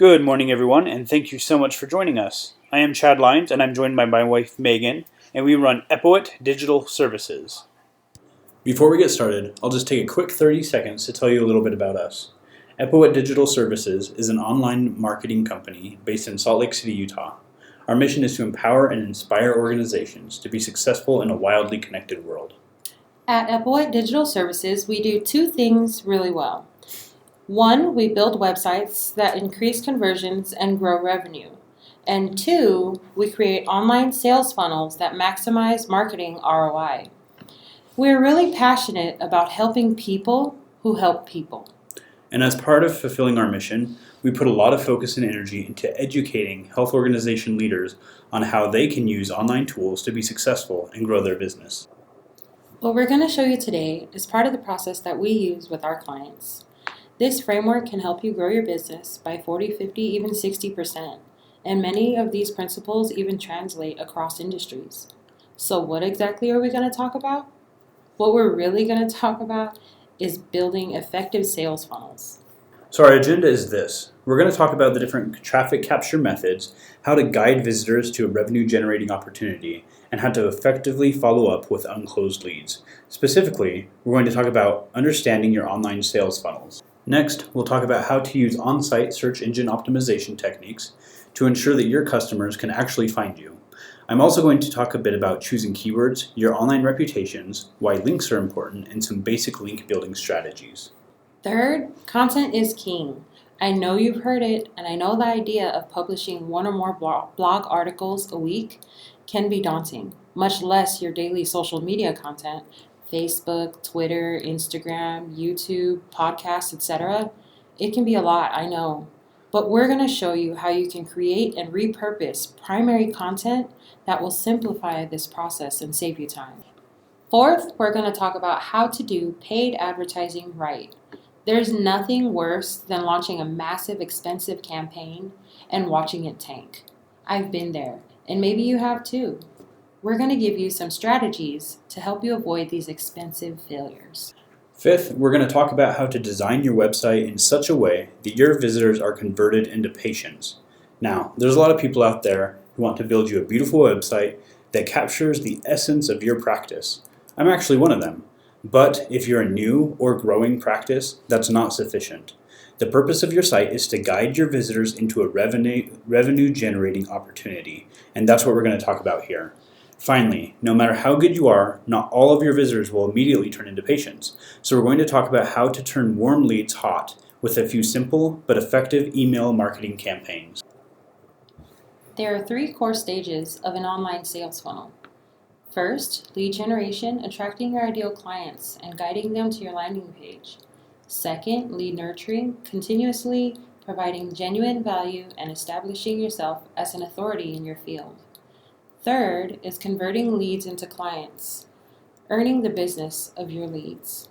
Good morning, everyone, and thank you so much for joining us. I am Chad Lyons, and I'm joined by my wife, Megan, and we run Epowet Digital Services. Before we get started, I'll just take a quick 30 seconds to tell you a little bit about us. Epowet Digital Services is an online marketing company based in Salt Lake City, Utah. Our mission is to empower and inspire organizations to be successful in a wildly connected world. At Epowet Digital Services, we do two things really well. One, we build websites that increase conversions and grow revenue. And two, we create online sales funnels that maximize marketing ROI. We're really passionate about helping people who help people. And as part of fulfilling our mission, we put a lot of focus and energy into educating health organization leaders on how they can use online tools to be successful and grow their business. What we're going to show you today is part of the process that we use with our clients. This framework can help you grow your business by 40, 50, even 60%. And many of these principles even translate across industries. So what exactly are we going to talk about? What we're really going to talk about is building effective sales funnels. So our agenda is this. We're going to talk about the different traffic capture methods, how to guide visitors to a revenue generating opportunity, and how to effectively follow up with unclosed leads. Specifically, we're going to talk about understanding your online sales funnels. Next, we'll talk about how to use on-site search engine optimization techniques to ensure that your customers can actually find you. I'm also going to talk a bit about choosing keywords, your online reputations, why links are important, and some basic link building strategies. Third, content is king. I know you've heard it, and I know the idea of publishing one or more blog articles a week can be daunting, much less your daily social media content. Facebook, Twitter, Instagram, YouTube, podcasts, etc. It can be a lot, I know. But we're going to show you how you can create and repurpose primary content that will simplify this process and save you time. Fourth, we're going to talk about how to do paid advertising right. There's nothing worse than launching a massive, expensive campaign and watching it tank. I've been there, and maybe you have too. We're going to give you some strategies to help you avoid these expensive failures. Fifth, we're going to talk about how to design your website in such a way that your visitors are converted into patients. Now, there's a lot of people out there who want to build you a beautiful website that captures the essence of your practice. I'm actually one of them. But if you're a new or growing practice, that's not sufficient. The purpose of your site is to guide your visitors into a revenue generating opportunity, and that's what we're going to talk about here. Finally, no matter how good you are, not all of your visitors will immediately turn into patients. So we're going to talk about how to turn warm leads hot with a few simple but effective email marketing campaigns. There are three core stages of an online sales funnel. First, lead generation, attracting your ideal clients and guiding them to your landing page. Second, lead nurturing, continuously providing genuine value and establishing yourself as an authority in your field. Third is converting leads into clients, earning the business of your leads.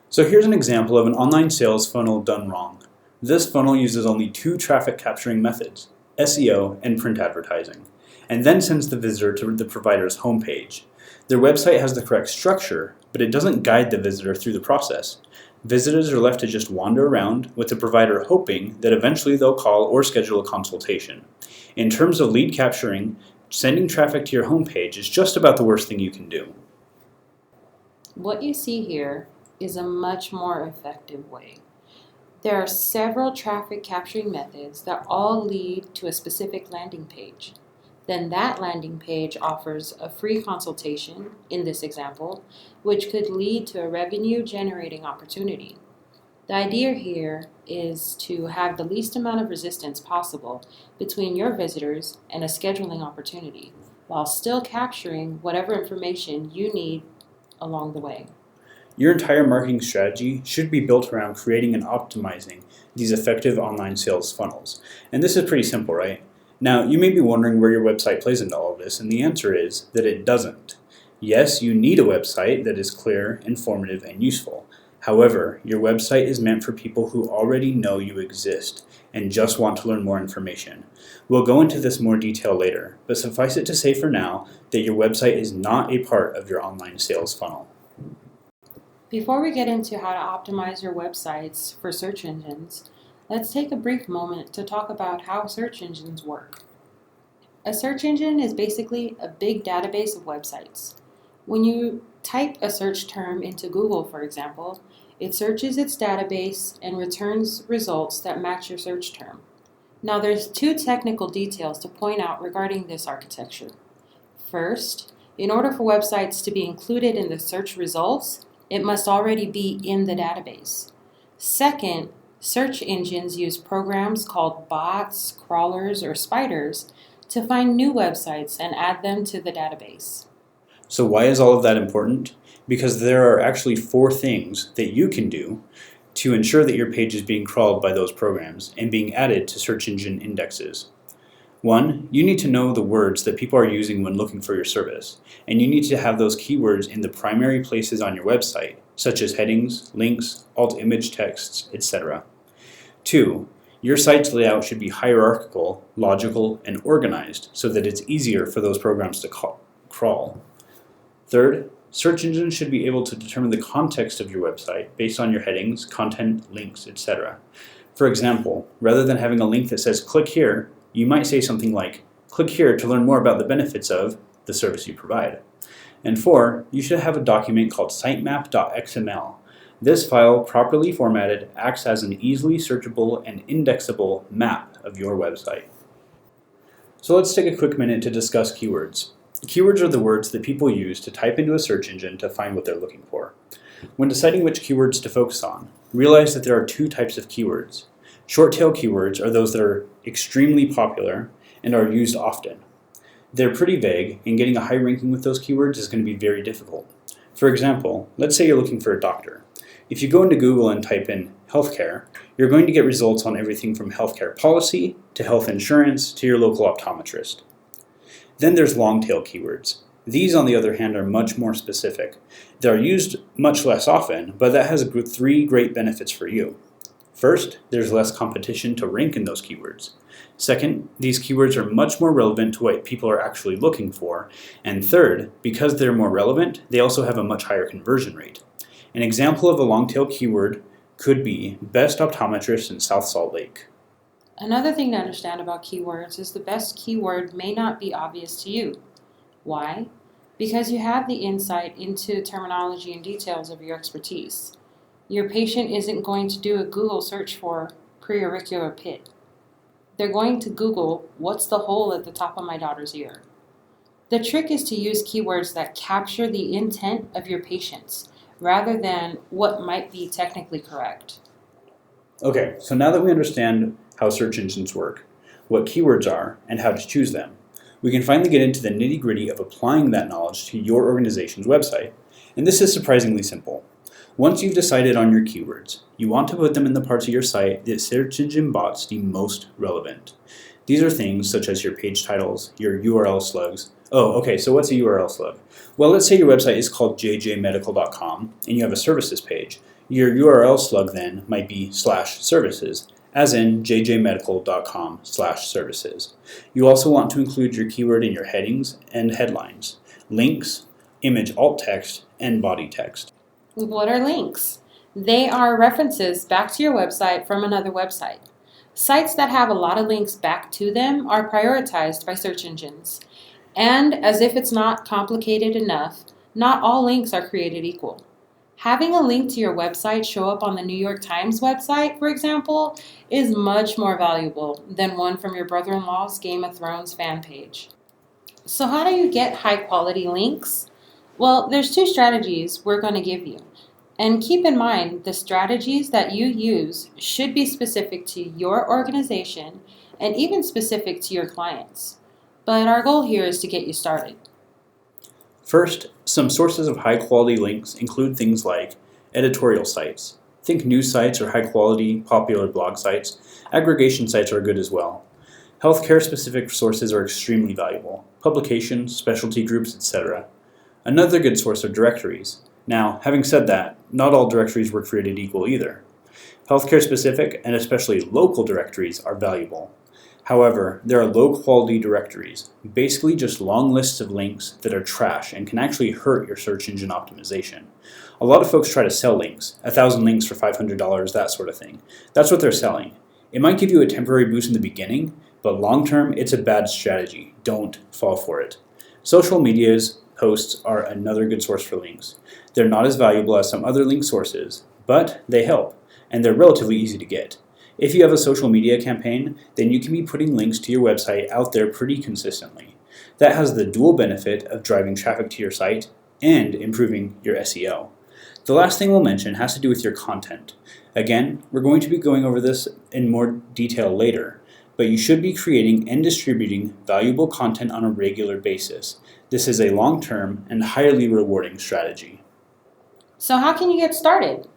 So here's an example of an online sales funnel done wrong. This funnel uses only two traffic capturing methods, SEO and print advertising, and then sends the visitor to the provider's homepage. Their website has the correct structure, but it doesn't guide the visitor through the process. Visitors are left to just wander around, with the provider hoping that eventually they'll call or schedule a consultation. In terms of lead capturing, sending traffic to your homepage is just about the worst thing you can do. What you see here is a much more effective way. There are several traffic capturing methods that all lead to a specific landing page. Then that landing page offers a free consultation, in this example, which could lead to a revenue generating opportunity. The idea here is to have the least amount of resistance possible between your visitors and a scheduling opportunity, while still capturing whatever information you need along the way. Your entire marketing strategy should be built around creating and optimizing these effective online sales funnels. And this is pretty simple, right? Now, you may be wondering where your website plays into all of this, and the answer is that it doesn't. Yes, you need a website that is clear, informative, and useful. However, your website is meant for people who already know you exist and just want to learn more information. We'll go into this more detail later, but suffice it to say for now that your website is not a part of your online sales funnel. Before we get into how to optimize your websites for search engines, Let's take a brief moment to talk about how search engines work. A search engine is basically a big database of websites. When you type a search term into Google, for example, it searches its database and returns results that match your search term. Now there's two technical details to point out regarding this architecture. First, in order for websites to be included in the search results, it must already be in the database. Second, search engines use programs called bots, crawlers, or spiders to find new websites and add them to the database. So why is all of that important? Because there are actually 4 things that you can do to ensure that your page is being crawled by those programs and being added to search engine indexes. 1, you need to know the words that people are using when looking for your service, and you need to have those keywords in the primary places on your website, such as headings, links, alt image texts, etc. 2, your site's layout should be hierarchical, logical, and organized so that it's easier for those programs to crawl. Third, search engines should be able to determine the context of your website based on your headings, content, links, etc. For example, rather than having a link that says click here, you might say something like, click here to learn more about the benefits of the service you provide. And 4, you should have a document called sitemap.xml. This file, properly formatted, acts as an easily searchable and indexable map of your website. So let's take a quick minute to discuss keywords. Keywords are the words that people use to type into a search engine to find what they're looking for. When deciding which keywords to focus on, realize that there are 2 types of keywords. Short-tail keywords are those that are extremely popular and are used often. They're pretty vague, and getting a high ranking with those keywords is going to be very difficult. For example, let's say you're looking for a doctor. If you go into Google and type in healthcare, you're going to get results on everything from healthcare policy to health insurance to your local optometrist. Then there's long-tail keywords. These, on the other hand, are much more specific. They are used much less often, but that has 3 great benefits for you. First, there's less competition to rank in those keywords. Second, these keywords are much more relevant to what people are actually looking for. And third, because they're more relevant, they also have a much higher conversion rate. An example of a long-tail keyword could be best optometrist in South Salt Lake. Another thing to understand about keywords is the best keyword may not be obvious to you. Why? Because you have the insight into terminology and details of your expertise. Your patient isn't going to do a Google search for preauricular pit. They're going to Google, what's the hole at the top of my daughter's ear? The trick is to use keywords that capture the intent of your patients, rather than what might be technically correct. Okay, so now that we understand how search engines work, what keywords are, and how to choose them, we can finally get into the nitty-gritty of applying that knowledge to your organization's website. And this is surprisingly simple. Once you've decided on your keywords, you want to put them in the parts of your site that search engine bots deem most relevant. These are things such as your page titles, your URL slugs. Oh, okay, so what's a URL slug? Well, let's say your website is called jjmedical.com and you have a services page. Your URL slug then might be /services, as in jjmedical.com/services. You also want to include your keyword in your headings and headlines, links, image alt text, and body text. What are links? They are references back to your website from another website. Sites that have a lot of links back to them are prioritized by search engines. And as if it's not complicated enough, not all links are created equal. Having a link to your website show up on the New York Times website, for example, is much more valuable than one from your brother-in-law's Game of Thrones fan page. So how do you get high-quality links? Well, there's 2 strategies we're going to give you. And keep in mind, the strategies that you use should be specific to your organization and even specific to your clients. But our goal here is to get you started. First, some sources of high-quality links include things like editorial sites. Think news sites or high-quality, popular blog sites. Aggregation sites are good as well. Healthcare-specific sources are extremely valuable. Publications, specialty groups, etc. Another good source are directories. Now, having said that, not all directories were created equal either. Healthcare-specific and especially local directories are valuable. However, there are low-quality directories, basically just long lists of links that are trash and can actually hurt your search engine optimization. A lot of folks try to sell links, 1,000 links for $500, that sort of thing. That's what they're selling. It might give you a temporary boost in the beginning, but long term, it's a bad strategy. Don't fall for it. Social media's posts are another good source for links. They're not as valuable as some other link sources, but they help, and they're relatively easy to get. If you have a social media campaign, then you can be putting links to your website out there pretty consistently. That has the dual benefit of driving traffic to your site and improving your SEO. The last thing we'll mention has to do with your content. Again, we're going to be going over this in more detail later, but you should be creating and distributing valuable content on a regular basis. This is a long-term and highly rewarding strategy. So how can you get started?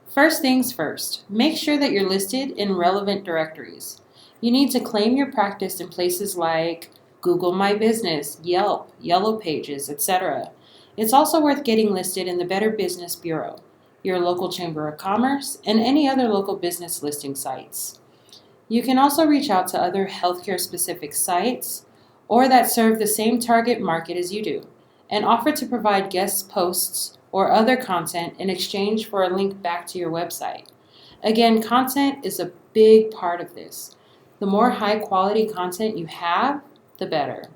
First things first, make sure that you're listed in relevant directories. You need to claim your practice in places like Google My Business, Yelp, Yellow Pages, etc. It's also worth getting listed in the Better Business Bureau, your local Chamber of Commerce, and any other local business listing sites. You can also reach out to other healthcare-specific sites or that serve the same target market as you do, and offer to provide guest posts or other content in exchange for a link back to your website. Again, content is a big part of this. The more high-quality content you have, the better.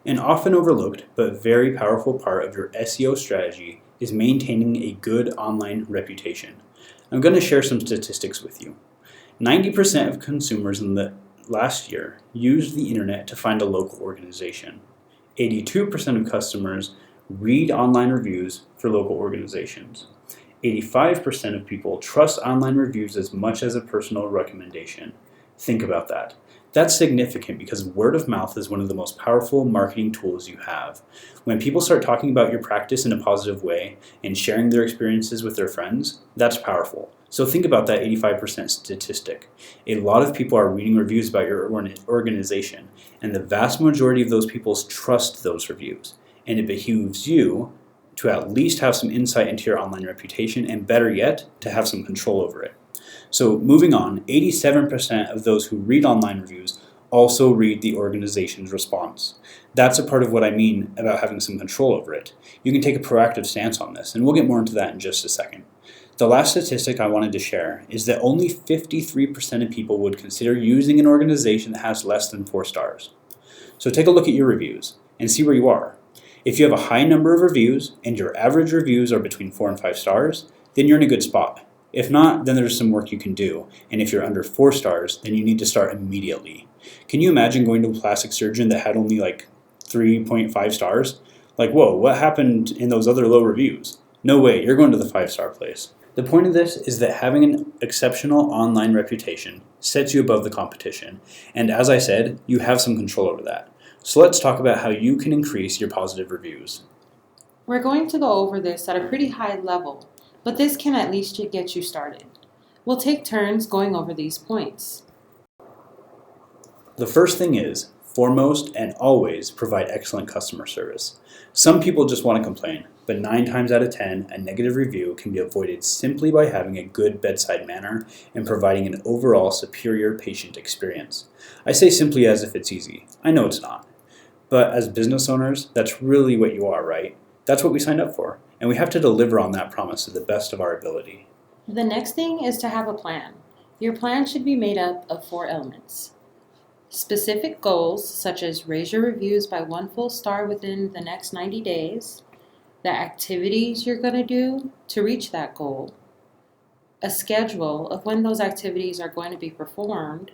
An often overlooked but very powerful part of your SEO strategy is maintaining a good online reputation. I'm going to share some statistics with you. 90% of consumers in the last year used the internet to find a local organization. 82% of customers read online reviews for local organizations. 85% of people trust online reviews as much as a personal recommendation. Think about that. That's significant because word of mouth is one of the most powerful marketing tools you have. When people start talking about your practice in a positive way and sharing their experiences with their friends, that's powerful. So think about that 85% statistic. A lot of people are reading reviews about your organization, and the vast majority of those people trust those reviews. And it behooves you to at least have some insight into your online reputation, and better yet, to have some control over it. So moving on, 87% of those who read online reviews also read the organization's response. That's a part of what I mean about having some control over it. You can take a proactive stance on this, and we'll get more into that in just a second. The last statistic I wanted to share is that only 53% of people would consider using an organization that has less than 4 stars. So take a look at your reviews and see where you are. If you have a high number of reviews and your average reviews are between 4 and 5 stars, then you're in a good spot. If not, then there's some work you can do. And if you're under 4 stars, then you need to start immediately. Can you imagine going to a plastic surgeon that had only like 3.5 stars? Like, whoa, what happened in those other low reviews? No way, you're going to the 5-star place. The point of this is that having an exceptional online reputation sets you above the competition. And as I said, you have some control over that. So let's talk about how you can increase your positive reviews. We're going to go over this at a pretty high level, but this can at least get you started. We'll take turns going over these points. The first thing is, foremost and always provide excellent customer service. Some people just want to complain, but 9 times out of 10, a negative review can be avoided simply by having a good bedside manner and providing an overall superior patient experience. I say simply as if it's easy. I know it's not. But as business owners, that's really what you are, right? That's what we signed up for, and we have to deliver on that promise to the best of our ability. The next thing is to have a plan. Your plan should be made up of 4 elements. Specific goals, such as raise your reviews by 1 full star within the next 90 days, the activities you're going to do to reach that goal, a schedule of when those activities are going to be performed,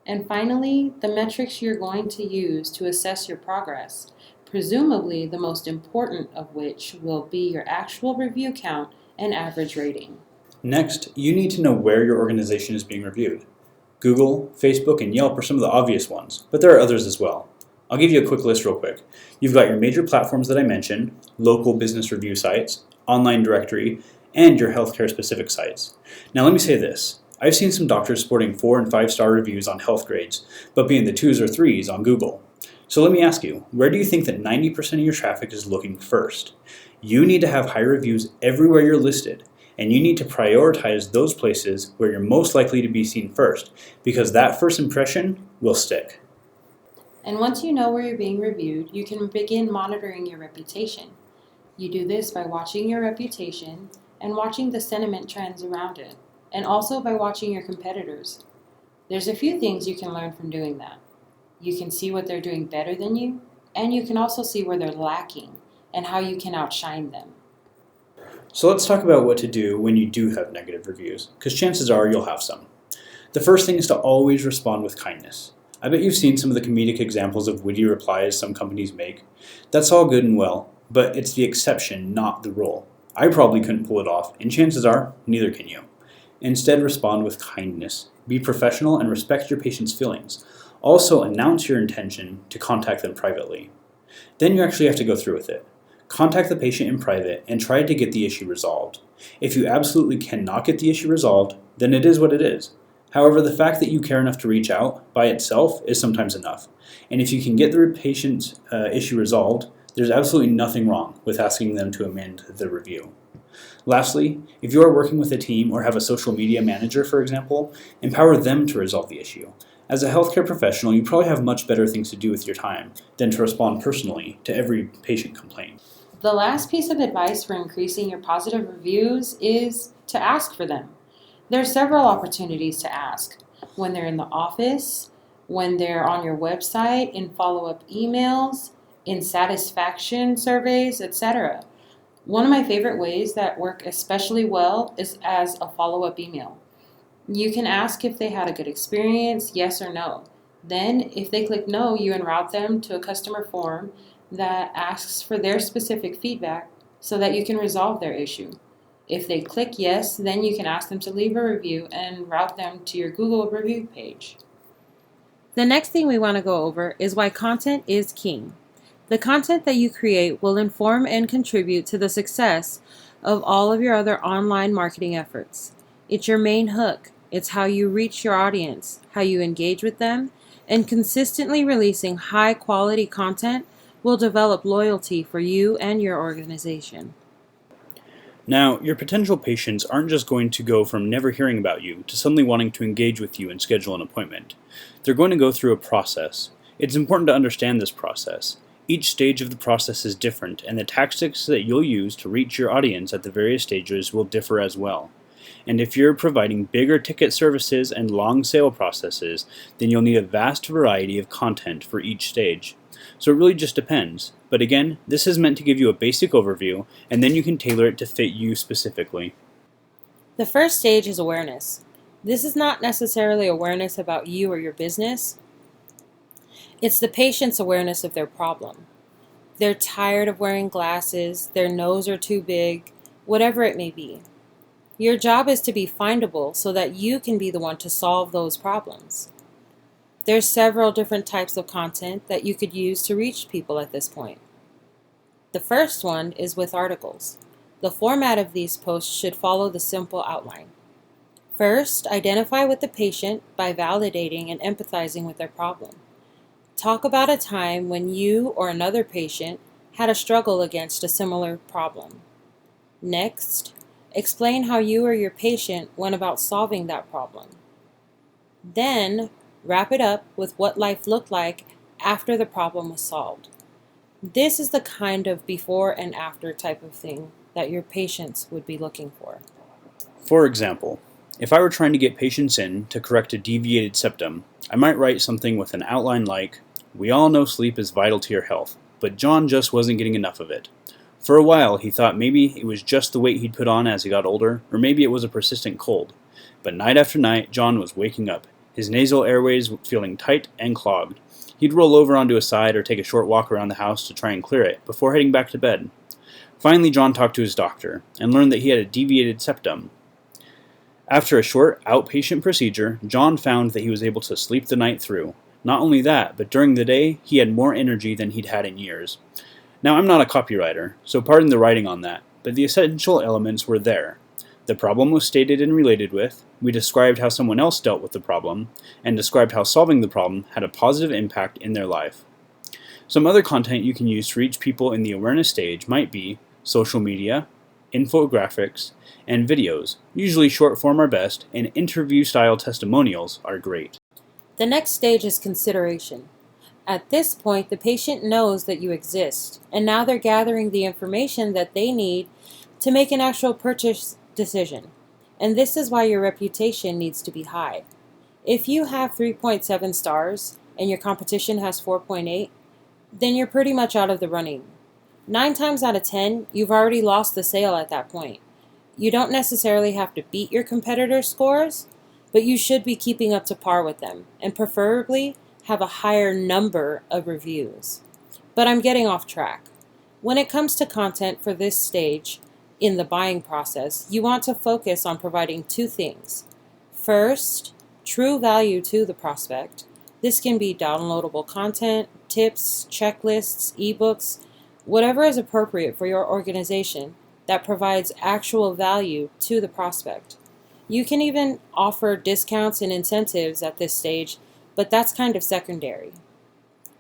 and finally, the metrics you're going to use to assess your progress, presumably the most important of which will be your actual review count and average rating. Next, you need to know where your organization is being reviewed. Google, Facebook, and Yelp are some of the obvious ones, but there are others as well. I'll give you a quick list real quick. You've got your major platforms that I mentioned, local business review sites, online directory, and your healthcare specific sites. Now let me say this. I've seen some doctors sporting 4 and 5-star reviews on health grades, but being the 2s or 3s on Google. So let me ask you, where do you think that 90% of your traffic is looking first? You need to have high reviews everywhere you're listed, and you need to prioritize those places where you're most likely to be seen first, because that first impression will stick. And once you know where you're being reviewed, you can begin monitoring your reputation. You do this by watching your reputation and watching the sentiment trends around it, and also by watching your competitors. There's a few things you can learn from doing that. You can see what they're doing better than you, and you can also see where they're lacking and how you can outshine them. So let's talk about what to do when you do have negative reviews, because chances are you'll have some. The first thing is to always respond with kindness. I bet you've seen some of the comedic examples of witty replies some companies make. That's all good and well, but it's the exception, not the rule. I probably couldn't pull it off, and chances are, neither can you. Instead, respond with kindness. Be professional and respect your patient's feelings. Also, announce your intention to contact them privately. Then you actually have to go through with it. Contact the patient in private and try to get the issue resolved. If you absolutely cannot get the issue resolved, then it is what it is. However, the fact that you care enough to reach out by itself is sometimes enough. And if you can get the patient's issue resolved, there's absolutely nothing wrong with asking them to amend the review. Lastly, if you are working with a team or have a social media manager, for example, empower them to resolve the issue. As a healthcare professional, you probably have much better things to do with your time than to respond personally to every patient complaint. The last piece of advice for increasing your positive reviews is to ask for them. There are several opportunities to ask. When they're in the office, when they're on your website, in follow-up emails, in satisfaction surveys, etc. One of my favorite ways that work especially well is as a follow-up email. You can ask if they had a good experience, yes or no. Then, if they click no, you route them to a customer form that asks for their specific feedback so that you can resolve their issue. If they click yes, then you can ask them to leave a review and route them to your Google review page. The next thing we want to go over is why content is king. The content that you create will inform and contribute to the success of all of your other online marketing efforts. It's your main hook. It's how you reach your audience, how you engage with them, and consistently releasing high quality content will develop loyalty for you and your organization. Now, your potential patients aren't just going to go from never hearing about you to suddenly wanting to engage with you and schedule an appointment. They're going to go through a process. It's important to understand this process. Each stage of the process is different, and the tactics that you'll use to reach your audience at the various stages will differ as well. And if you're providing bigger ticket services and long sale processes, then you'll need a vast variety of content for each stage. So it really just depends. But again, this is meant to give you a basic overview, and then you can tailor it to fit you specifically. The first stage is awareness. This is not necessarily awareness about you or your business. It's the patient's awareness of their problem. They're tired of wearing glasses, their nose are too big, whatever it may be. Your job is to be findable so that you can be the one to solve those problems. There's several different types of content that you could use to reach people at this point. The first one is with articles. The format of these posts should follow the simple outline. First, identify with the patient by validating and empathizing with their problem. Talk about a time when you or another patient had a struggle against a similar problem. Next, explain how you or your patient went about solving that problem. Then, wrap it up with what life looked like after the problem was solved. This is the kind of before and after type of thing that your patients would be looking for. For example, if I were trying to get patients in to correct a deviated septum, I might write something with an outline like, "We all know sleep is vital to your health, but John just wasn't getting enough of it. For a while, he thought maybe it was just the weight he'd put on as he got older, or maybe it was a persistent cold. But night after night, John was waking up, his nasal airways feeling tight and clogged. He'd roll over onto his side or take a short walk around the house to try and clear it before heading back to bed. Finally, John talked to his doctor and learned that he had a deviated septum. After a short outpatient procedure, John found that he was able to sleep the night through. Not only that, but during the day, he had more energy than he'd had in years." Now, I'm not a copywriter, so pardon the writing on that, but the essential elements were there. The problem was stated and related with, we described how someone else dealt with the problem, and described how solving the problem had a positive impact in their life. Some other content you can use to reach people in the awareness stage might be social media, infographics, and videos. Usually short form are best, and interview-style testimonials are great. The next stage is consideration. At this point, the patient knows that you exist, and now they're gathering the information that they need to make an actual purchase decision. And this is why your reputation needs to be high. If you have 3.7 stars and your competition has 4.8, then you're pretty much out of the running. 9 times out of 10, you've already lost the sale at that point. You don't necessarily have to beat your competitors' scores, but you should be keeping up to par with them, and preferably have a higher number of reviews. But I'm getting off track. When it comes to content for this stage in the buying process, you want to focus on providing 2 things. First, true value to the prospect. This can be downloadable content, tips, checklists, ebooks, whatever is appropriate for your organization that provides actual value to the prospect. You can even offer discounts and incentives at this stage, but that's kind of secondary.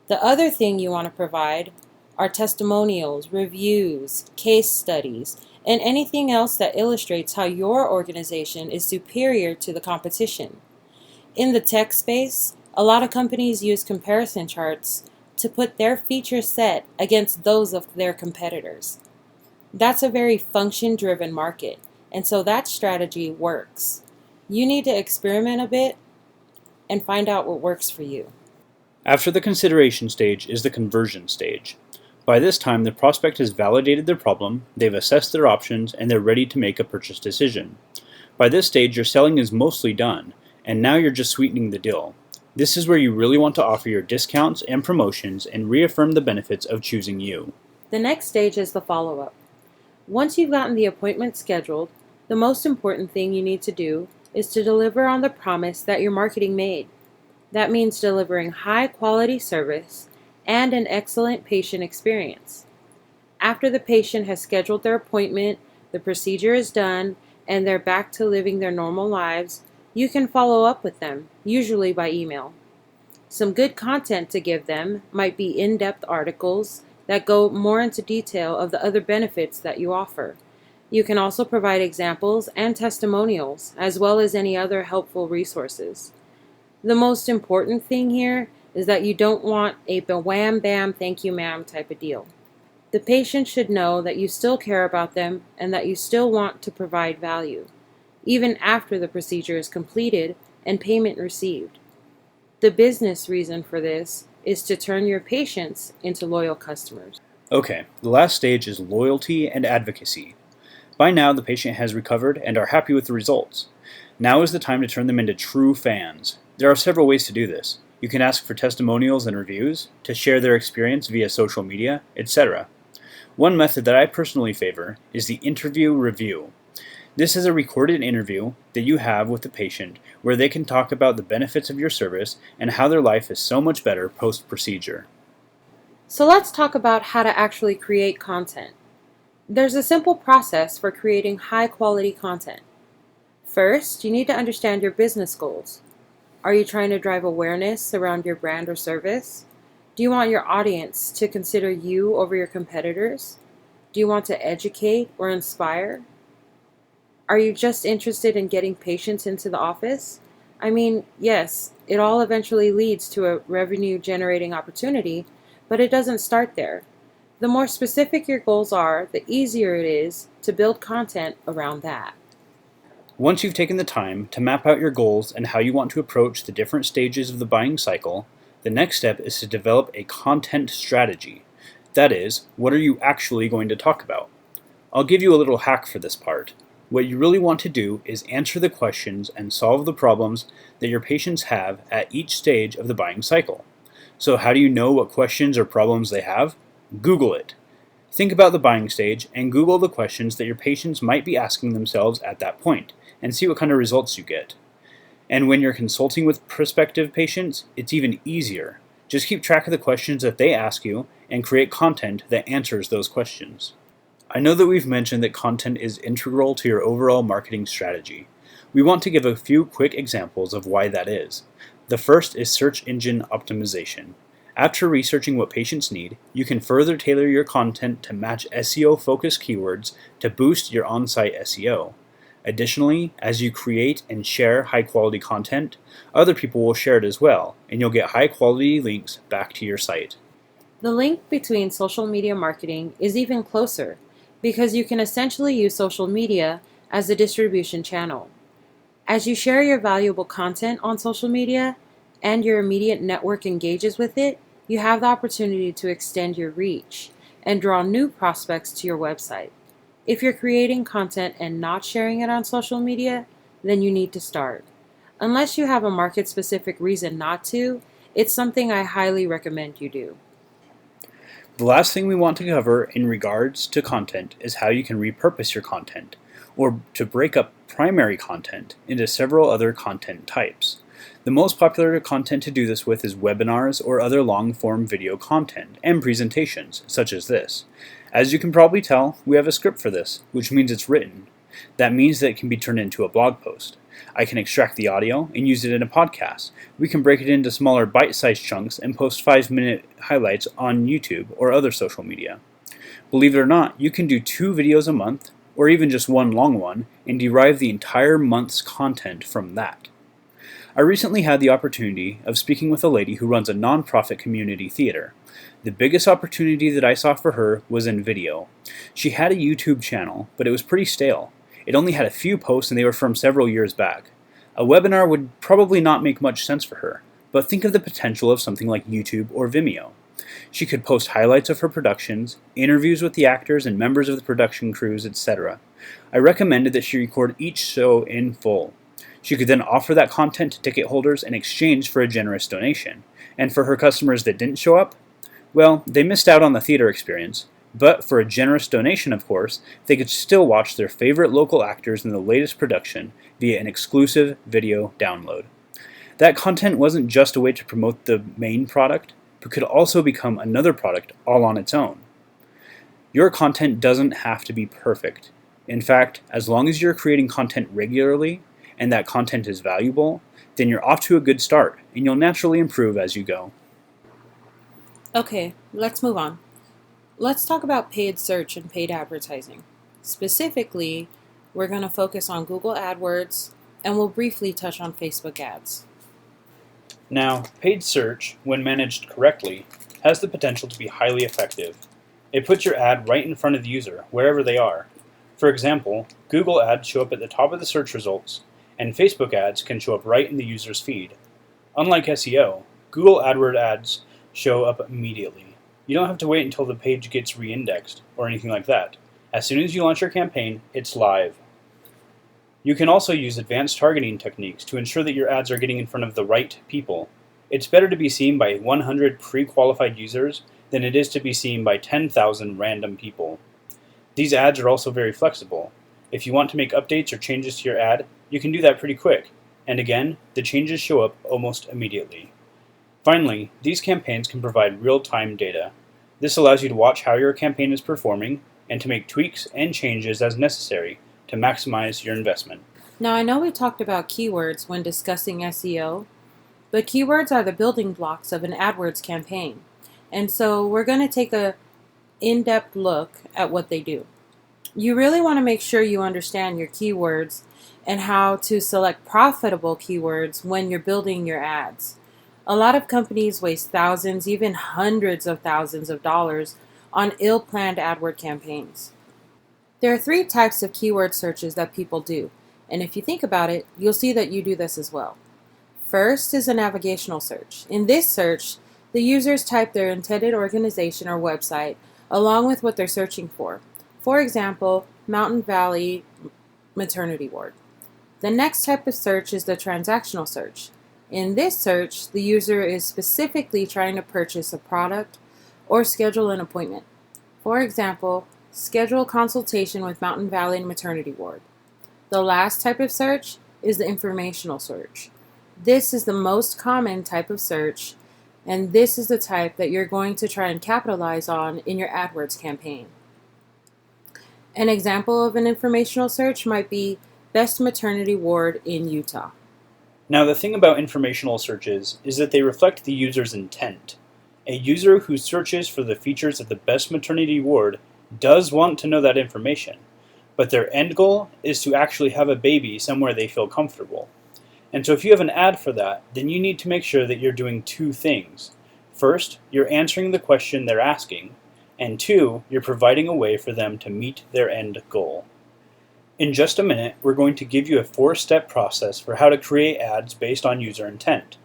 The other thing you want to provide are testimonials, reviews, case studies, and anything else that illustrates how your organization is superior to the competition. In the tech space, a lot of companies use comparison charts to put their feature set against those of their competitors. That's a very function-driven market, and so that strategy works. You need to experiment a bit and find out what works for you. After the consideration stage is the conversion stage. By this time, the prospect has validated their problem, they've assessed their options, and they're ready to make a purchase decision. By this stage, your selling is mostly done, and now you're just sweetening the deal. This is where you really want to offer your discounts and promotions and reaffirm the benefits of choosing you. The next stage is the follow-up. Once you've gotten the appointment scheduled, the most important thing you need to do is to deliver on the promise that your marketing made. That means delivering high-quality service and an excellent patient experience. After the patient has scheduled their appointment, the procedure is done, and they're back to living their normal lives, you can follow up with them, usually by email. Some good content to give them might be in-depth articles that go more into detail of the other benefits that you offer. You can also provide examples and testimonials, as well as any other helpful resources. The most important thing here is that you don't want a wham bam thank you ma'am type of deal. The patient should know that you still care about them and that you still want to provide value, even after the procedure is completed and payment received. The business reason for this is to turn your patients into loyal customers. Okay, the last stage is loyalty and advocacy. By now, the patient has recovered and are happy with the results. Now is the time to turn them into true fans. There are several ways to do this. You can ask for testimonials and reviews, to share their experience via social media, etc. One method that I personally favor is the interview review. This is a recorded interview that you have with the patient where they can talk about the benefits of your service and how their life is so much better post-procedure. So let's talk about how to actually create content. There's a simple process for creating high-quality content. First, you need to understand your business goals. Are you trying to drive awareness around your brand or service? Do you want your audience to consider you over your competitors? Do you want to educate or inspire? Are you just interested in getting patients into the office? I mean, yes, it all eventually leads to a revenue-generating opportunity, but it doesn't start there. The more specific your goals are, the easier it is to build content around that. Once you've taken the time to map out your goals and how you want to approach the different stages of the buying cycle, the next step is to develop a content strategy. That is, what are you actually going to talk about? I'll give you a little hack for this part. What you really want to do is answer the questions and solve the problems that your patients have at each stage of the buying cycle. So how do you know what questions or problems they have? Google it. Think about the buying stage and Google the questions that your patients might be asking themselves at that point, and see what kind of results you get. And when you're consulting with prospective patients, it's even easier. Just keep track of the questions that they ask you and create content that answers those questions. I know that we've mentioned that content is integral to your overall marketing strategy. We want to give a few quick examples of why that is. The first is search engine optimization. After researching what patients need, you can further tailor your content to match SEO-focused keywords to boost your on-site SEO. Additionally, as you create and share high-quality content, other people will share it as well, and you'll get high-quality links back to your site. The link between social media marketing is even closer because you can essentially use social media as a distribution channel. As you share your valuable content on social media and your immediate network engages with it, you have the opportunity to extend your reach and draw new prospects to your website. If you're creating content and not sharing it on social media, then you need to start. Unless you have a market-specific reason not to, it's something I highly recommend you do. The last thing we want to cover in regards to content is how you can repurpose your content, or to break up primary content into several other content types. The most popular content to do this with is webinars or other long-form video content and presentations, such as this. As you can probably tell, we have a script for this, which means it's written. That means that it can be turned into a blog post. I can extract the audio and use it in a podcast. We can break it into smaller bite-sized chunks and post 5-minute highlights on YouTube or other social media. Believe it or not, you can do 2 videos a month, or even just one long one, and derive the entire month's content from that. I recently had the opportunity of speaking with a lady who runs a nonprofit community theater. The biggest opportunity that I saw for her was in video. She had a YouTube channel, but it was pretty stale. It only had a few posts and they were from several years back. A webinar would probably not make much sense for her, but think of the potential of something like YouTube or Vimeo. She could post highlights of her productions, interviews with the actors and members of the production crews, etc. I recommended that she record each show in full. She could then offer that content to ticket holders in exchange for a generous donation. And for her customers that didn't show up, well, they missed out on the theater experience, but for a generous donation, of course, they could still watch their favorite local actors in the latest production via an exclusive video download. That content wasn't just a way to promote the main product, but could also become another product all on its own. Your content doesn't have to be perfect. In fact, as long as you're creating content regularly and that content is valuable, then you're off to a good start and you'll naturally improve as you go. Okay, let's move on. Let's talk about paid search and paid advertising. Specifically, we're going to focus on Google AdWords and we'll briefly touch on Facebook ads. Now, paid search, when managed correctly, has the potential to be highly effective. It puts your ad right in front of the user, wherever they are. For example, Google ads show up at the top of the search results, and Facebook ads can show up right in the user's feed. Unlike SEO, Google AdWords ads show up immediately. You don't have to wait until the page gets re-indexed or anything like that. As soon as you launch your campaign, it's live. You can also use advanced targeting techniques to ensure that your ads are getting in front of the right people. It's better to be seen by 100 pre-qualified users than it is to be seen by 10,000 random people. These ads are also very flexible. If you want to make updates or changes to your ad, you can do that pretty quick. And again, the changes show up almost immediately. Finally, these campaigns can provide real-time data. This allows you to watch how your campaign is performing and to make tweaks and changes as necessary to maximize your investment. Now, I know we talked about keywords when discussing SEO, but keywords are the building blocks of an AdWords campaign. And so we're going to take a in-depth look at what they do. You really want to make sure you understand your keywords and how to select profitable keywords when you're building your ads. A lot of companies waste thousands, even hundreds of thousands of dollars on ill-planned AdWord campaigns. There are 3 types of keyword searches that people do, and if you think about it, you'll see that you do this as well. First is a navigational search. In this search, the users type their intended organization or website along with what they're searching for. For example, Mountain Valley Maternity Ward. The next type of search is the transactional search. In this search, the user is specifically trying to purchase a product or schedule an appointment. For example, schedule a consultation with Mountain Valley Maternity Ward. The last type of search is the informational search. This is the most common type of search, and this is the type that you're going to try and capitalize on in your AdWords campaign. An example of an informational search might be Best Maternity Ward in Utah. Now, the thing about informational searches is that they reflect the user's intent. A user who searches for the features of the best maternity ward does want to know that information, but their end goal is to actually have a baby somewhere they feel comfortable. And so if you have an ad for that, then you need to make sure that you're doing 2 things. First, you're answering the question they're asking, and 2, you're providing a way for them to meet their end goal. In just a minute, we're going to give you a 4-step process for how to create ads based on user intent.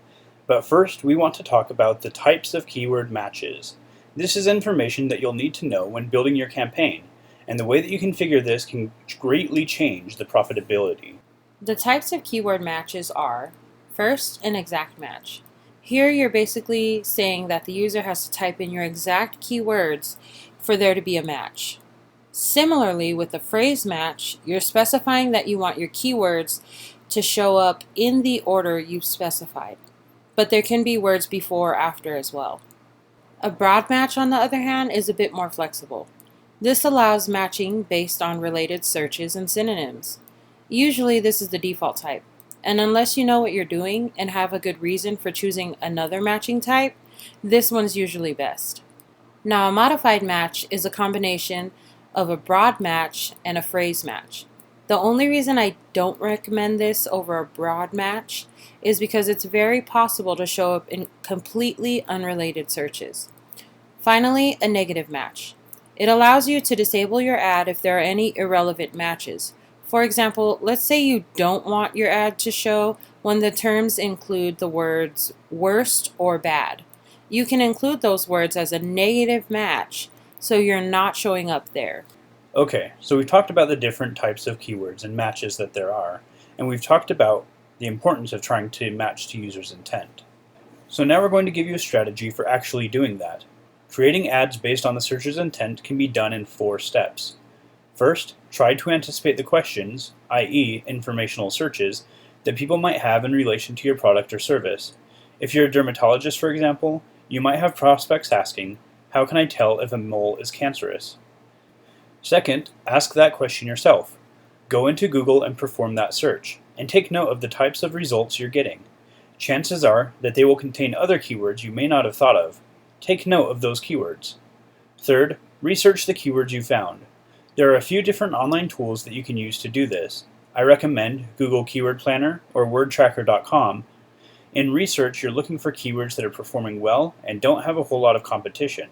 But first, we want to talk about the types of keyword matches. This is information that you'll need to know when building your campaign, and the way that you configure this can greatly change the profitability. The types of keyword matches are, first, an exact match. Here you're basically saying that the user has to type in your exact keywords for there to be a match. Similarly, with a phrase match, you're specifying that you want your keywords to show up in the order you've specified, but there can be words before or after as well. A broad match, on the other hand, is a bit more flexible. This allows matching based on related searches and synonyms. Usually this is the default type, and unless you know what you're doing and have a good reason for choosing another matching type, this one's usually best. Now, a modified match is a combination of a broad match and a phrase match. The only reason I don't recommend this over a broad match is because it's very possible to show up in completely unrelated searches. Finally, a negative match. It allows you to disable your ad if there are any irrelevant matches. For example, let's say you don't want your ad to show when the terms include the words worst or bad. You can include those words as a negative match so you're not showing up there. Okay, so we've talked about the different types of keywords and matches that there are, and we've talked about the importance of trying to match to users' intent. So now we're going to give you a strategy for actually doing that. Creating ads based on the searcher's intent can be done in 4 steps. First, try to anticipate the questions, i.e. informational searches, that people might have in relation to your product or service. If you're a dermatologist, for example, you might have prospects asking, "How can I tell if a mole is cancerous?" Second, ask that question yourself. Go into Google and perform that search, and take note of the types of results you're getting. Chances are that they will contain other keywords you may not have thought of. Take note of those keywords. Third, research the keywords you found. There are a few different online tools that you can use to do this. I recommend Google Keyword Planner or wordtracker.com. In research, you're looking for keywords that are performing well and don't have a whole lot of competition.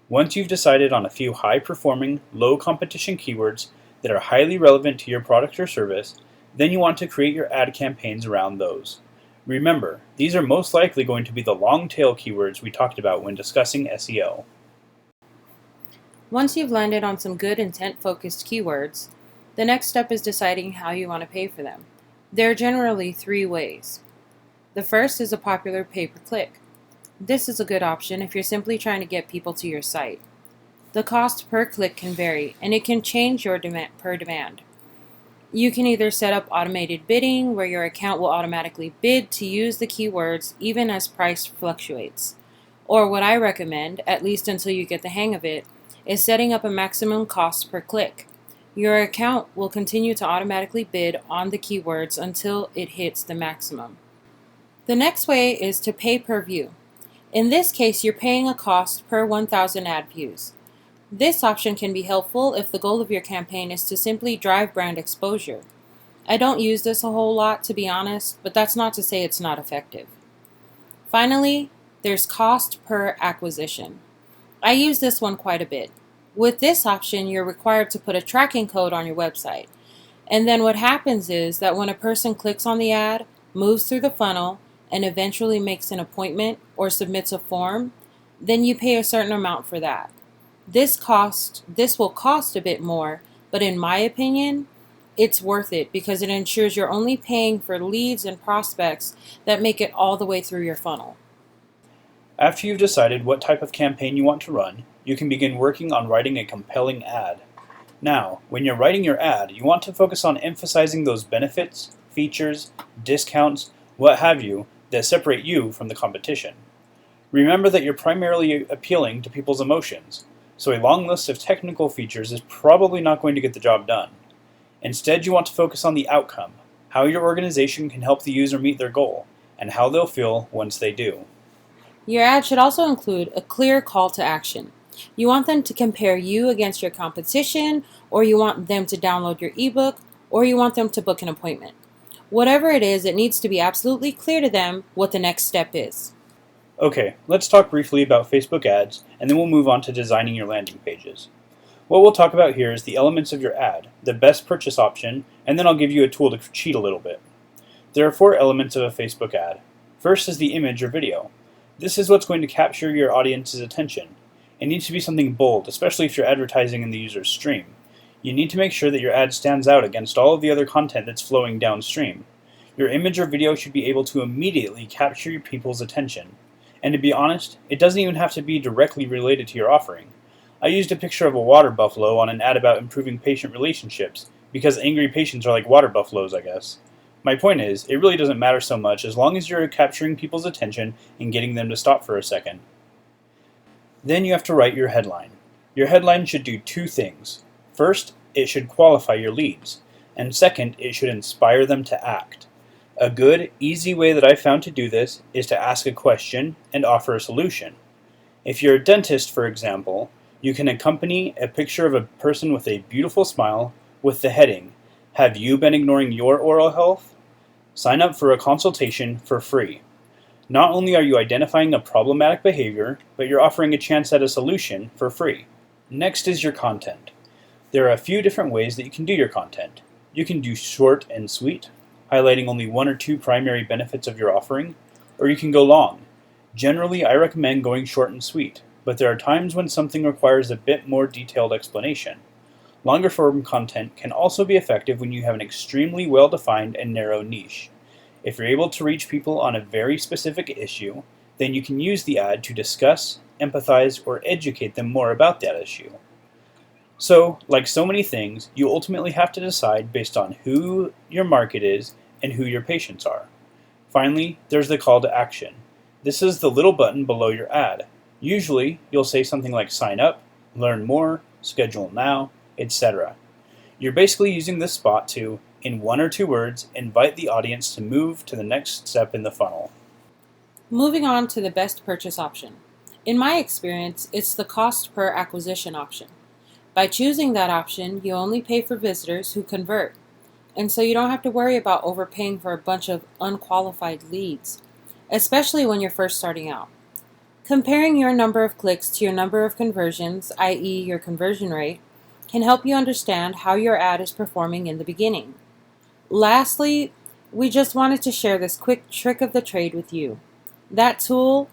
Once you've decided on a few high-performing, low-competition keywords that are highly relevant to your product or service, then you want to create your ad campaigns around those. Remember, these are most likely going to be the long-tail keywords we talked about when discussing SEO. Once you've landed on some good intent-focused keywords, the next step is deciding how you want to pay for them. There are generally 3 ways. The first is a popular pay-per-click. This is a good option if you're simply trying to get people to your site. The cost per click can vary, and it can change your per demand. You can either set up automated bidding, where your account will automatically bid to use the keywords even as price fluctuates. Or what I recommend, at least until you get the hang of it, is setting up a maximum cost per click. Your account will continue to automatically bid on the keywords until it hits the maximum. The next way is to pay per view. In this case, you're paying a cost per 1,000 ad views. This option can be helpful if the goal of your campaign is to simply drive brand exposure. I don't use this a whole lot, to be honest, but that's not to say it's not effective. Finally, there's cost per acquisition. I use this one quite a bit. With this option, you're required to put a tracking code on your website. And then what happens is that when a person clicks on the ad, moves through the funnel, and eventually makes an appointment or submits a form, then you pay a certain amount for that. This will cost a bit more, but in my opinion, it's worth it because it ensures you're only paying for leads and prospects that make it all the way through your funnel. After you've decided what type of campaign you want to run, you can begin working on writing a compelling ad. Now, when you're writing your ad, you want to focus on emphasizing those benefits, features, discounts, what have you, that separate you from the competition. Remember that you're primarily appealing to people's emotions, so a long list of technical features is probably not going to get the job done. Instead, you want to focus on the outcome, how your organization can help the user meet their goal, and how they'll feel once they do. Your ad should also include a clear call to action. You want them to compare you against your competition, or you want them to download your ebook, or you want them to book an appointment. Whatever it is, it needs to be absolutely clear to them what the next step is. Okay, let's talk briefly about Facebook ads, and then we'll move on to designing your landing pages. What we'll talk about here is the elements of your ad, the best purchase option, and then I'll give you a tool to cheat a little bit. There are 4 elements of a Facebook ad. First is the image or video. This is what's going to capture your audience's attention. It needs to be something bold, especially if you're advertising in the user's stream. You need to make sure that your ad stands out against all of the other content that's flowing downstream. Your image or video should be able to immediately capture your people's attention. And to be honest, it doesn't even have to be directly related to your offering. I used a picture of a water buffalo on an ad about improving patient relationships, because angry patients are like water buffaloes, I guess. My point is, it really doesn't matter so much as long as you're capturing people's attention and getting them to stop for a second. Then you have to write your headline. Your headline should do 2 things. First, it should qualify your leads, and second, it should inspire them to act. A good, easy way that I've found to do this is to ask a question and offer a solution. If you're a dentist, for example, you can accompany a picture of a person with a beautiful smile with the heading, "Have you been ignoring your oral health? Sign up for a consultation for free." Not only are you identifying a problematic behavior, but you're offering a chance at a solution for free. Next is your content. There are a few different ways that you can do your content. You can do short and sweet, highlighting only 1 or 2 primary benefits of your offering, or you can go long. Generally, I recommend going short and sweet, but there are times when something requires a bit more detailed explanation. Longer form content can also be effective when you have an extremely well-defined and narrow niche. If you're able to reach people on a very specific issue, then you can use the ad to discuss, empathize, or educate them more about that issue. So, like so many things, you ultimately have to decide based on who your market is and who your patients are. Finally, there's the call to action. This is the little button below your ad. Usually, you'll say something like sign up, learn more, schedule now, etc. You're basically using this spot to, in 1 or 2 words, invite the audience to move to the next step in the funnel. Moving on to the best purchase option. In my experience, it's the cost per acquisition option. By choosing that option, you only pay for visitors who convert, and so you don't have to worry about overpaying for a bunch of unqualified leads, especially when you're first starting out. Comparing your number of clicks to your number of conversions, i.e. your conversion rate, can help you understand how your ad is performing in the beginning. Lastly, we just wanted to share this quick trick of the trade with you. That tool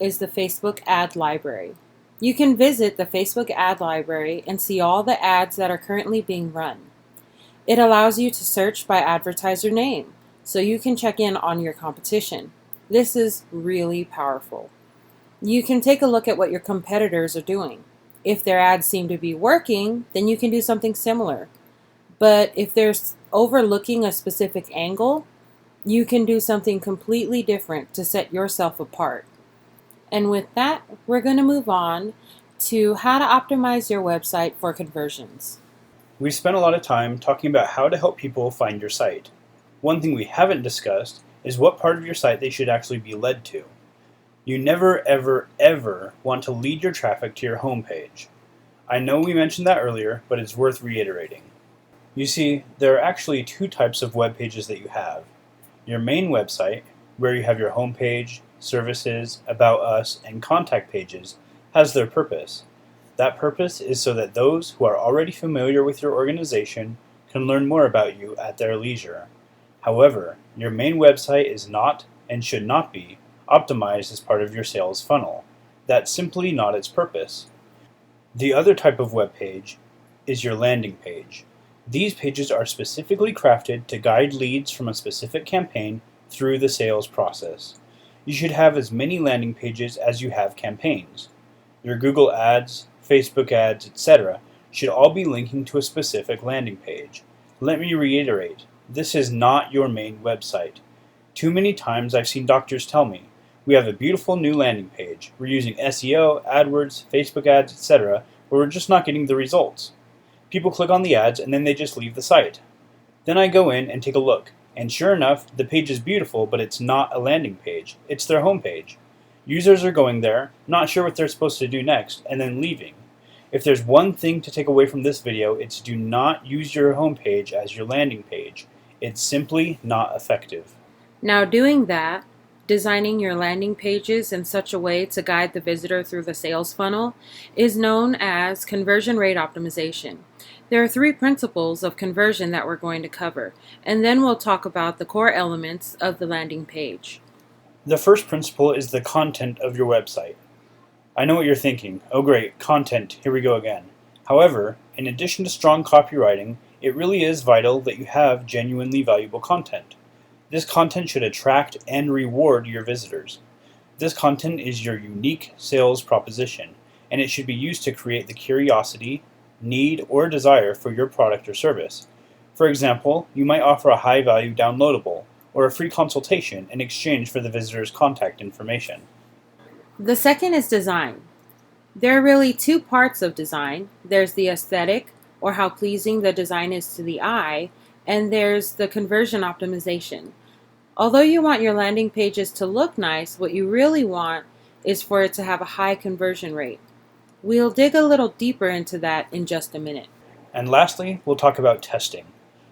is the Facebook Ad Library. You can visit the Facebook Ad Library and see all the ads that are currently being run. It allows you to search by advertiser name, so you can check in on your competition. This is really powerful. You can take a look at what your competitors are doing. If their ads seem to be working, then you can do something similar. But if they're overlooking a specific angle, you can do something completely different to set yourself apart. And with that, we're going to move on to how to optimize your website for conversions. We've spent a lot of time talking about how to help people find your site. One thing we haven't discussed is what part of your site they should actually be led to. You never, ever, ever want to lead your traffic to your homepage. I know we mentioned that earlier, but it's worth reiterating. You see, there are actually 2 types of web pages that you have. Your main website, where you have your homepage, services, about us, and contact pages, has their purpose. That purpose is so that those who are already familiar with your organization can learn more about you at their leisure. However, your main website is not, and should not be, optimized as part of your sales funnel. That's simply not its purpose. The other type of web page is your landing page. These pages are specifically crafted to guide leads from a specific campaign through the sales process. You should have as many landing pages as you have campaigns. Your Google Ads, Facebook ads, etc. should all be linking to a specific landing page. Let me reiterate, this is not your main website. Too many times I've seen doctors tell me, we have a beautiful new landing page. We're using SEO, AdWords, Facebook ads, etc., but we're just not getting the results. People click on the ads and then they just leave the site. Then I go in and take a look, and sure enough, the page is beautiful, but it's not a landing page. It's their homepage. Users are going there, not sure what they're supposed to do next, and then leaving. If there's one thing to take away from this video, it's do not use your homepage as your landing page. It's simply not effective. Now doing that, designing your landing pages in such a way to guide the visitor through the sales funnel, is known as conversion rate optimization. There are 3 principles of conversion that we're going to cover, and then we'll talk about the core elements of the landing page. The first principle is the content of your website. I know what you're thinking. Oh great, content, here we go again. However, in addition to strong copywriting, it really is vital that you have genuinely valuable content. This content should attract and reward your visitors. This content is your unique sales proposition, and it should be used to create the curiosity, need, or desire for your product or service. For example, you might offer a high-value downloadable or a free consultation in exchange for the visitor's contact information. The second is design. There are really 2 parts of design. There's the aesthetic, or how pleasing the design is to the eye, and there's the conversion optimization. Although you want your landing pages to look nice, what you really want is for it to have a high conversion rate. We'll dig a little deeper into that in just a minute. And lastly, we'll talk about testing.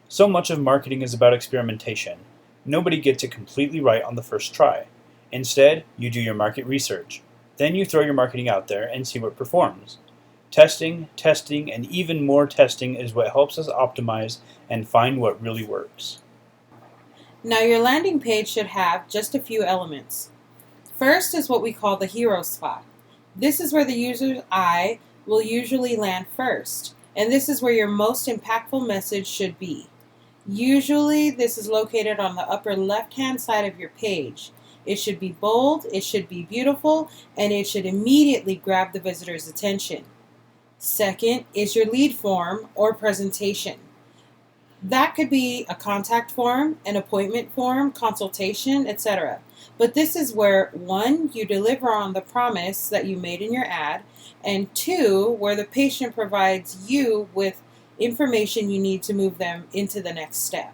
So much of marketing is about experimentation. Nobody gets it completely right on the first try. Instead, you do your market research. Then you throw your marketing out there and see what performs. Testing, and even more testing is what helps us optimize and find what really works. Now your landing page should have just a few elements. First is what we call the hero spot. This is where the user's eye will usually land first, and this is where your most impactful message should be. Usually this is located on the upper left-hand side of your page. It should be bold, it should be beautiful, and it should immediately grab the visitor's attention. Second is your lead form or presentation. That could be a contact form, an appointment form, consultation, etc. But this is where 1, you deliver on the promise that you made in your ad, and 2, where the patient provides you with information you need to move them into the next step.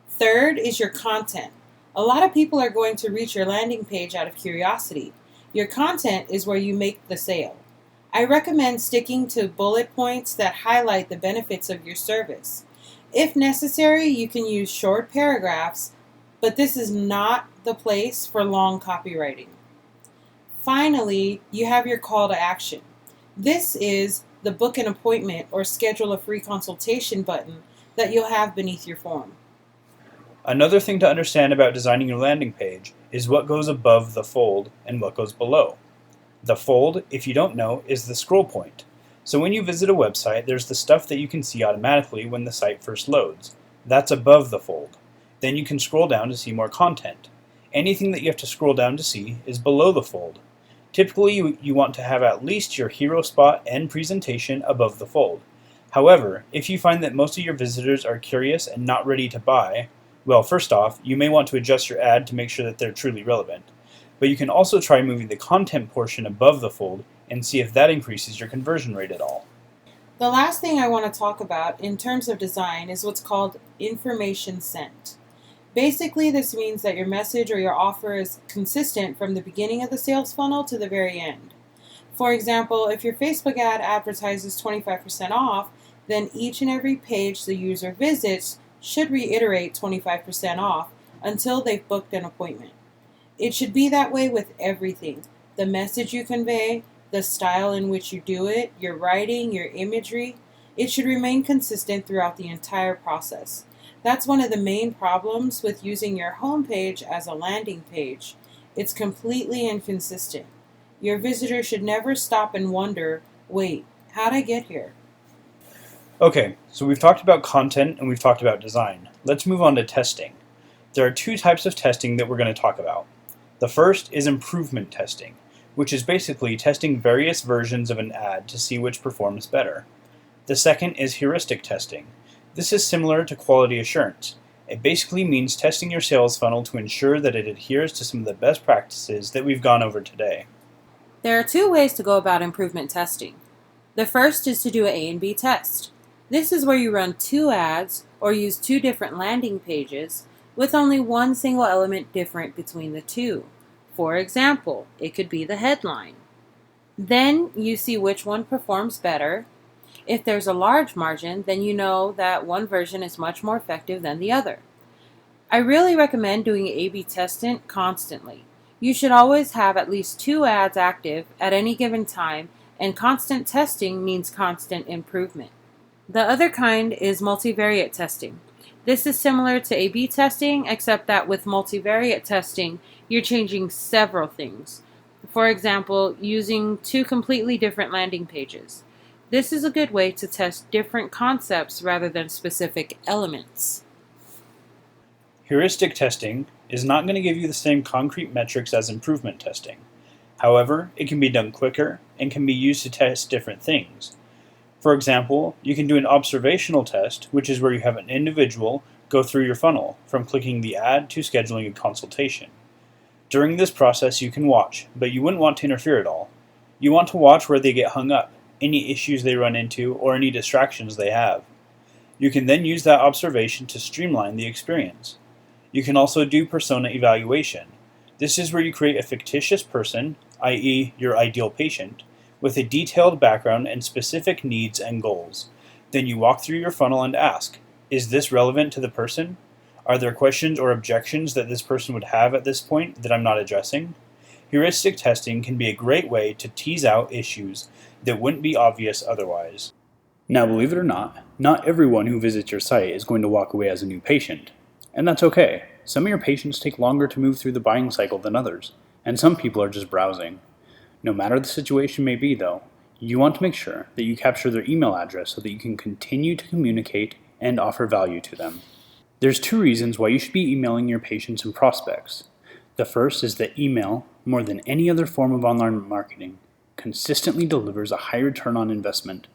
Third is your content. A lot of people are going to reach your landing page out of curiosity. Your content is where you make the sale. I recommend sticking to bullet points that highlight the benefits of your service. If necessary, you can use short paragraphs, but this is not the place for long copywriting. Finally, you have your call to action. This is the book an appointment or schedule a free consultation button that you'll have beneath your form. Another thing to understand about designing your landing page is what goes above the fold and what goes below. The fold, if you don't know, is the scroll point. So when you visit a website, there's the stuff that you can see automatically when the site first loads. That's above the fold. Then you can scroll down to see more content. Anything that you have to scroll down to see is below the fold. Typically, you want to have at least your hero spot and presentation above the fold. However, if you find that most of your visitors are curious and not ready to buy, well, first off, you may want to adjust your ad to make sure that they're truly relevant. But you can also try moving the content portion above the fold and see if that increases your conversion rate at all. The last thing I want to talk about in terms of design is what's called information sent. Basically, this means that your message or your offer is consistent from the beginning of the sales funnel to the very end. For example, if your Facebook ad advertises 25% off, then each and every page the user visits should reiterate 25% off until they've booked an appointment. It should be that way with everything. The message you convey, the style in which you do it, your writing, your imagery, it should remain consistent throughout the entire process. That's one of the main problems with using your homepage as a landing page. It's completely inconsistent. Your visitor should never stop and wonder, wait, how'd I get here? Okay, so we've talked about content and we've talked about design. Let's move on to testing. There are 2 types of testing that we're going to talk about. The first is improvement testing, which is basically testing various versions of an ad to see which performs better. The second is heuristic testing. This is similar to quality assurance. It basically means testing your sales funnel to ensure that it adheres to some of the best practices that we've gone over today. There are 2 ways to go about improvement testing. The first is to do an A and B test. This is where you run 2 ads or use 2 different landing pages with only one single element different between the 2. For example, it could be the headline. Then you see which one performs better. If there's a large margin, then you know that one version is much more effective than the other. I really recommend doing A/B testing constantly. You should always have at least 2 ads active at any given time, and constant testing means constant improvement. The other kind is multivariate testing. This is similar to A/B testing, except that with multivariate testing, you're changing several things. For example, using 2 completely different landing pages. This is a good way to test different concepts rather than specific elements. Heuristic testing is not going to give you the same concrete metrics as improvement testing. However, it can be done quicker and can be used to test different things. For example, you can do an observational test, which is where you have an individual go through your funnel, from clicking the ad to scheduling a consultation. During this process, you can watch, but you wouldn't want to interfere at all. You want to watch where they get hung up, any issues they run into, or any distractions they have. You can then use that observation to streamline the experience. You can also do persona evaluation. This is where you create a fictitious person, i.e. your ideal patient, with a detailed background and specific needs and goals. Then you walk through your funnel and ask, is this relevant to the person? Are there questions or objections that this person would have at this point that I'm not addressing? Heuristic testing can be a great way to tease out issues that wouldn't be obvious otherwise. Now, believe it or not everyone who visits your site is going to walk away as a new patient. And that's okay. Some of your patients take longer to move through the buying cycle than others, and some people are just browsing. No matter the situation may be, though, you want to make sure that you capture their email address so that you can continue to communicate and offer value to them. There's 2 reasons why you should be emailing your patients and prospects. The first is that email, more than any other form of online marketing, consistently delivers a high return on investment.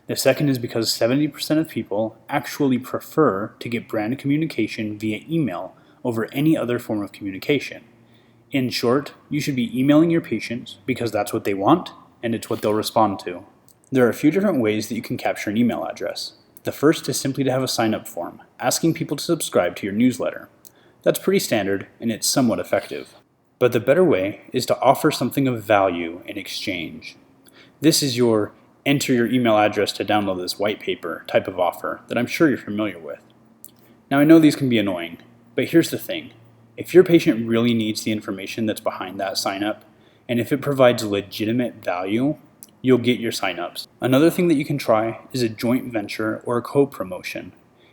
The second is because 70% of people actually prefer to get brand communication via email over any other form of communication. In short, you should be emailing your patients because that's what they want and it's what they'll respond to. There are a few different ways that you can capture an email address. The first is simply to have a sign-up form, asking people to subscribe to your newsletter. That's pretty standard and it's somewhat effective. But the better way is to offer something of value in exchange. This is your enter your email address to download this white paper type of offer that I'm sure you're familiar with. Now, I know these can be annoying, but here's the thing. If your patient really needs the information that's behind that sign-up, and if it provides legitimate value, you'll get your sign-ups. Another thing that you can try is a joint venture or a co-promotion.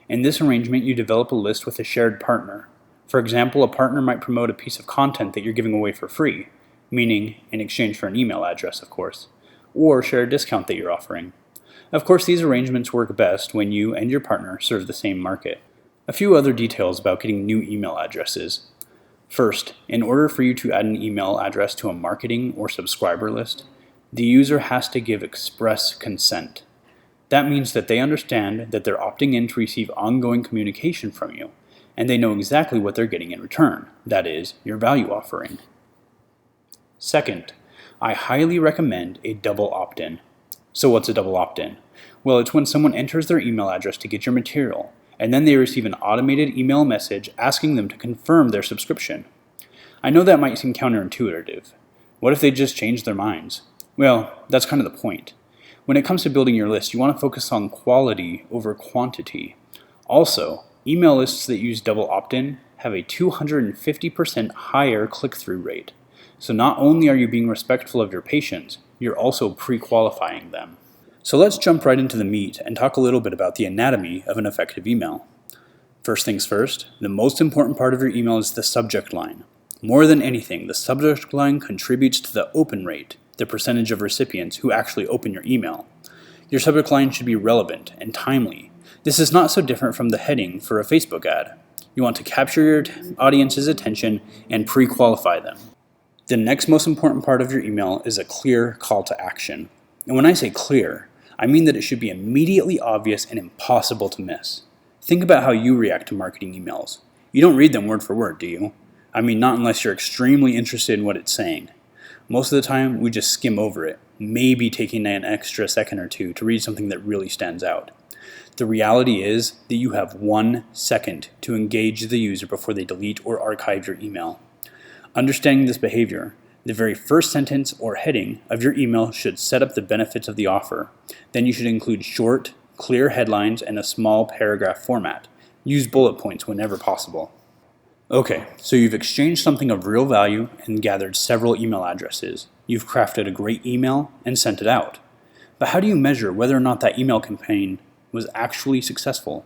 In this arrangement, you develop a list with a shared partner. For example, a partner might promote a piece of content that you're giving away for free, meaning in exchange for an email address, of course, or share a discount that you're offering. Of course, these arrangements work best when you and your partner serve the same market. A few other details about getting new email addresses. First, in order for you to add an email address to a marketing or subscriber list, the user has to give express consent. That means that they understand that they're opting in to receive ongoing communication from you, and they know exactly what they're getting in return, that is, your value offering. Second, I highly recommend a double opt-in. So what's a double opt-in? Well, it's when someone enters their email address to get your material, and then they receive an automated email message asking them to confirm their subscription. I know that might seem counterintuitive. What if they just change their minds? Well, that's kind of the point. When it comes to building your list, you want to focus on quality over quantity. Also, email lists that use double opt-in have a 250% higher click-through rate. So not only are you being respectful of your patients, you're also pre-qualifying them. So let's jump right into the meat and talk a little bit about the anatomy of an effective email. First things first, the most important part of your email is the subject line. More than anything, the subject line contributes to the open rate, the percentage of recipients who actually open your email. Your subject line should be relevant and timely. This is not so different from the heading for a Facebook ad. You want to capture your audience's attention and pre-qualify them. The next most important part of your email is a clear call to action. And when I say clear, I mean that it should be immediately obvious and impossible to miss. Think about how you react to marketing emails. You don't read them word for word, do you? I mean, not unless you're extremely interested in what it's saying. Most of the time, we just skim over it, maybe taking an extra second or two to read something that really stands out. The reality is that you have 1 second to engage the user before they delete or archive your email. Understanding this behavior, the very first sentence or heading of your email should set up the benefits of the offer. Then you should include short, clear headlines and a small paragraph format. Use bullet points whenever possible. Okay, so you've exchanged something of real value and gathered several email addresses. You've crafted a great email and sent it out. But how do you measure whether or not that email campaign was actually successful?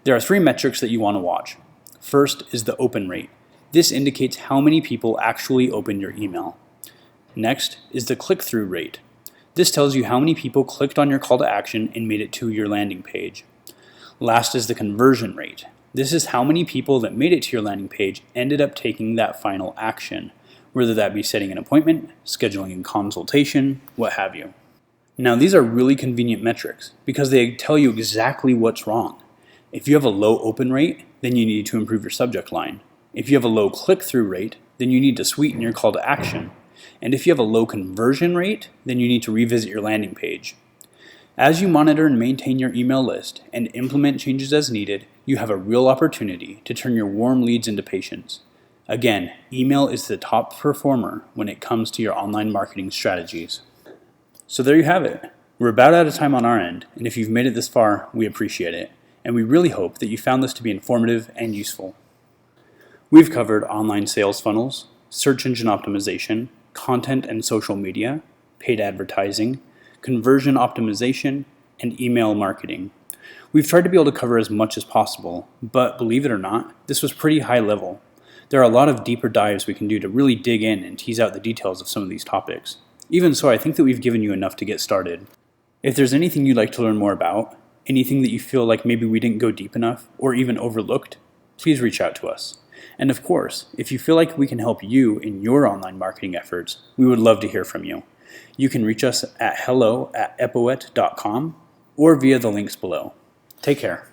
There are 3 metrics that you want to watch. First is the open rate. This indicates how many people actually opened your email. Next is the click-through rate. This tells you how many people clicked on your call to action and made it to your landing page. Last is the conversion rate. This is how many people that made it to your landing page ended up taking that final action, whether that be setting an appointment, scheduling a consultation, what have you. Now, these are really convenient metrics because they tell you exactly what's wrong. If you have a low open rate, then you need to improve your subject line. If you have a low click-through rate, then you need to sweeten your call to action. And if you have a low conversion rate, then you need to revisit your landing page. As you monitor and maintain your email list and implement changes as needed, you have a real opportunity to turn your warm leads into patients. Again, email is the top performer when it comes to your online marketing strategies. So there you have it. We're about out of time on our end, and if you've made it this far, we appreciate it. And we really hope that you found this to be informative and useful. We've covered online sales funnels, search engine optimization, content and social media, paid advertising, conversion optimization, and email marketing. We've tried to be able to cover as much as possible, but believe it or not, this was pretty high level. There are a lot of deeper dives we can do to really dig in and tease out the details of some of these topics. Even so, I think that we've given you enough to get started. If there's anything you'd like to learn more about, anything that you feel like maybe we didn't go deep enough or even overlooked, please reach out to us. And of course, if you feel like we can help you in your online marketing efforts, we would love to hear from you. You can reach us at hello@epowet.com or via the links below. Take care.